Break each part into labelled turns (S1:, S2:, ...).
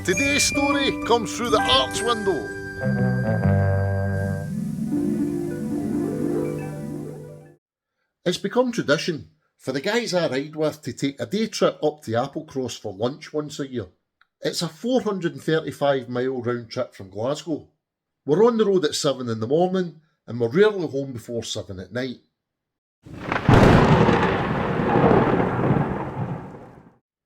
S1: Today's story comes through the arch window. It's become tradition for the guys I ride with to take a day trip up to Applecross for lunch once a year. It's a 435-mile round trip from Glasgow. We're on the road at 7 in the morning and we're rarely home before 7 at night.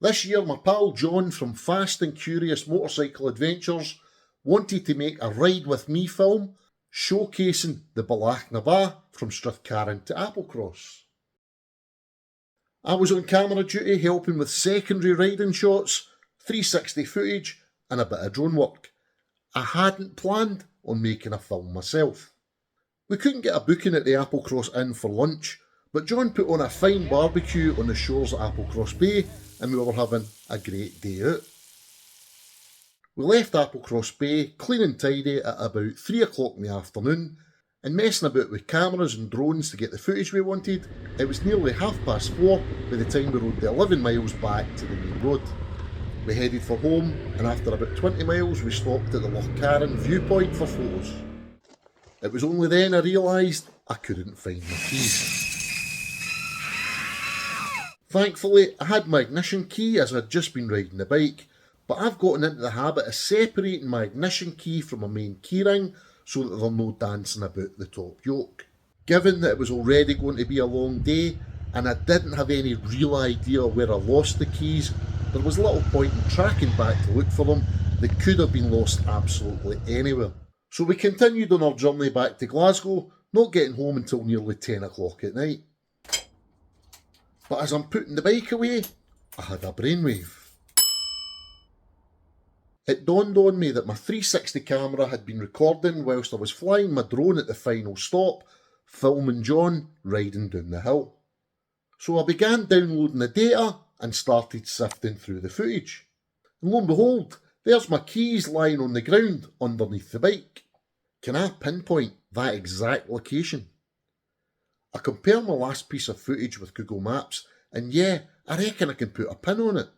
S1: This year my pal John from Fast and Curious Motorcycle Adventures wanted to make a ride with me film showcasing the Balach na Ba from Strathcarron to Applecross. I was on camera duty helping with secondary riding shots, 360 footage and a bit of drone work. I hadn't planned on making a film myself. We couldn't get a booking at the Applecross Inn for lunch, but John put on a fine barbecue on the shores of Applecross Bay and we were having a great day out. We left Applecross Bay clean and tidy at about 3 o'clock in the afternoon, and messing about with cameras and drones to get the footage we wanted, it was nearly 4:30 by the time we rode the 11 miles back to the main road. We headed for home, and after about 20 miles we stopped at the Lochcarron viewpoint for photos. It was only then I realised I couldn't find my keys. Thankfully, I had my ignition key as I'd just been riding the bike, but I've gotten into the habit of separating my ignition key from my main keyring so that there's no dancing about the top yoke. Given that it was already going to be a long day and I didn't have any real idea where I lost the keys, there was little point in tracking back to look for them. They could have been lost absolutely anywhere. So we continued on our journey back to Glasgow, not getting home until nearly 10 o'clock at night. But as I'm putting the bike away, I had a brainwave. It dawned on me that my 360 camera had been recording whilst I was flying my drone at the final stop, filming John riding down the hill. So I began downloading the data and started sifting through the footage. And lo and behold, there's my keys lying on the ground underneath the bike. Can I pinpoint that exact location? I compare my last piece of footage with Google Maps, and yeah, I reckon I can put a pin on it.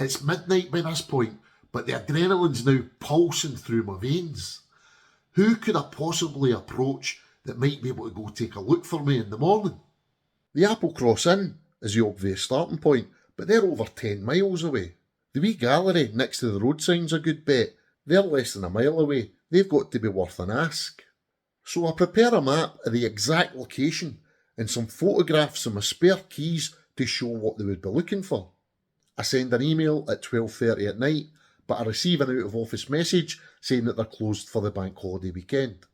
S1: It's midnight by this point, but the adrenaline's now pulsing through my veins. Who could I possibly approach that might be able to go take a look for me in the morning? The Applecross Inn is the obvious starting point, but they're over 10 miles away. The wee gallery next to the road sign's a good bet. They're less than a mile away. They've got to be worth an ask. So I prepare a map of the exact location and some photographs of my spare keys to show what they would be looking for. I send an email at 12:30 at night, but I receive an out-of-office message saying that they're closed for the bank holiday weekend.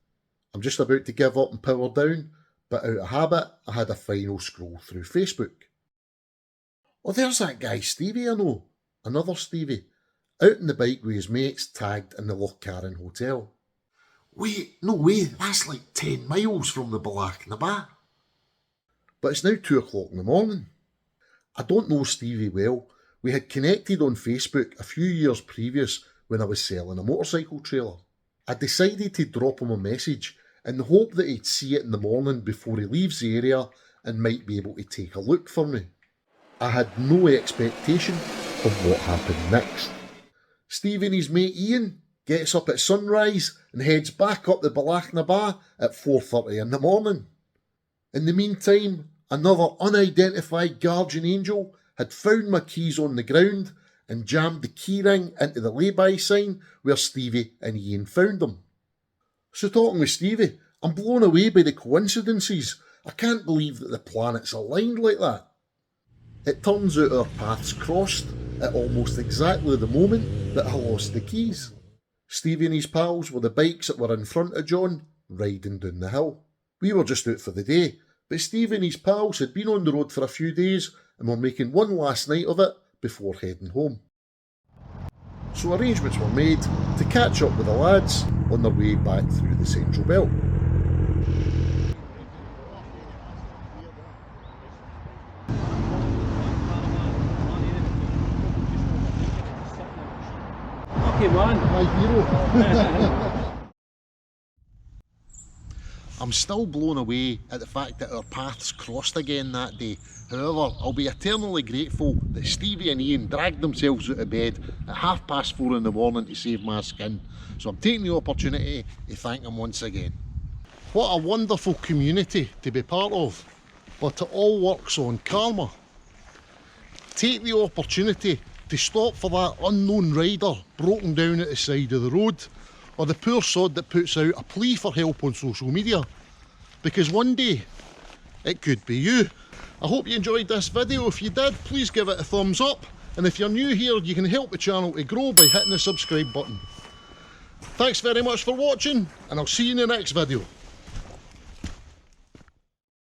S1: I'm just about to give up and power down, but out of habit, I had a final scroll through Facebook. Oh, there's that guy Stevie I know, another Stevie, out on the bike with his mates tagged in the Lochcarron Hotel. Wait, no way, that's like 10 miles from the Balach na Ba. But it's now 2 o'clock in the morning. I don't know Stevie well. We had connected on Facebook a few years previous when I was selling a motorcycle trailer. I decided to drop him a message in the hope that he'd see it in the morning before he leaves the area and might be able to take a look for me. I had no expectation of what happened next. Steve and his mate Ian gets up at sunrise and heads back up the Balach na Ba at 4:30 in the morning. In the meantime, another unidentified guardian angel had found my keys on the ground and jammed the keyring into the lay-by sign where Stevie and Ian found them. So talking with Stevie, I'm blown away by the coincidences. I can't believe that the planets aligned like that. It turns out our paths crossed at almost exactly the moment that I lost the keys. Stevie and his pals were the bikes that were in front of John, riding down the hill. We were just out for the day, but Stevie and his pals had been on the road for a few days and were making one last night of it before heading home. So arrangements were made to catch up with the lads on their way back through the Central Belt.
S2: Okay, man.
S1: My hero. I'm still blown away at the fact that our paths crossed again that day. However, I'll be eternally grateful that Stevie and Ian dragged themselves out of bed at 4:30 in the morning to save my skin. So I'm taking the opportunity to thank them once again. What a wonderful community to be part of, but it all works on karma. Take the opportunity to stop for that unknown rider broken down at the side of the road, or the poor sod that puts out a plea for help on social media, because one day it could be you. I hope you enjoyed this video. If you did, please give it a thumbs up, and if you're new here, you can help the channel to grow by hitting the subscribe button. Thanks very much for watching, and I'll see you in the next video.